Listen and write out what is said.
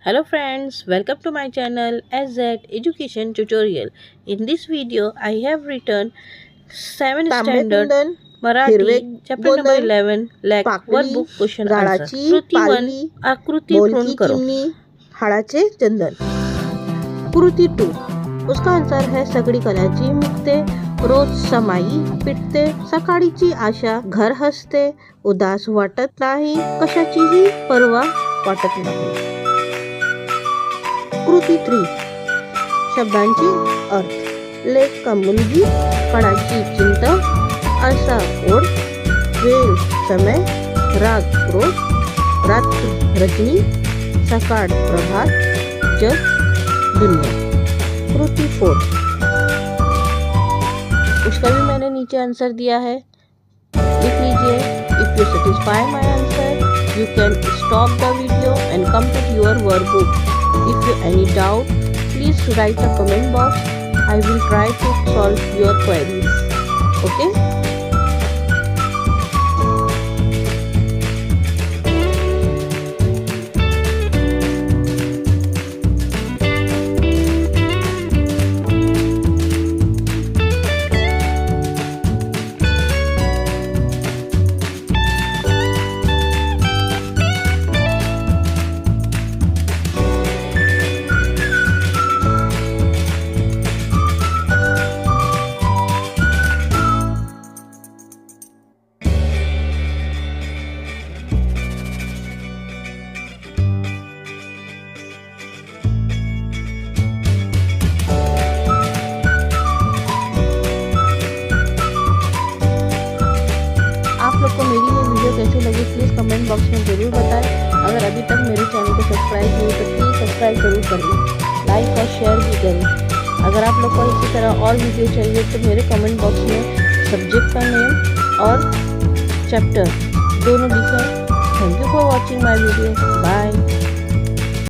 Hello friends, welcome to my channel SZ Education Tutorial. In this video, I have written 7 standard तांबेकुंदन, हिरवे Marathi chapter number गोंदन, 11 like पाकळी, workbook question answer. झाडाची कृती 1 पालवी, आकृती पूर्ण बोलकी करो. चिमणी, हाडाचे चंदन. कृती 2 उसका आंसर है सगळी कलाची मुक्ते, रोज समाई पिटते, सकाळीची आशा घर हसते, उदास वाटत नाही, कशाचीही पर्वा वाटत नाही. कृती 3 शब्दांचे अर्थ, लेख का मुलगी, कणाची चिंता, आशा ओढ, वेळ समय, राग क्रोध, रात्र रजनी, सकाळ प्रभात, जग दुनिया. कृति 4 उसका भी मैंने नीचे आंसर दिया है, लिख लीजिए. If you satisfy my answer you can stop the video and complete your workbook. If you any doubt please right a comment box. I will try to solve your queries. Okay? आप लोग को मेरी ये video कैसी लगी please comment box में ज़रूर बताएं. अगर अभी तक मेरे चैनल को सब्सक्राइब नहीं तो प्लीज़ सब्सक्राइब ज़रूर कर लें, लाइक और शेयर भी करें. अगर आप लोग को इसी तरह और वीडियो चाहिए तो मेरे कमेंट बॉक्स में सब्जेक्ट का नेम और चैप्टर दोनों लिखें. Thank you for watching my video. Bye.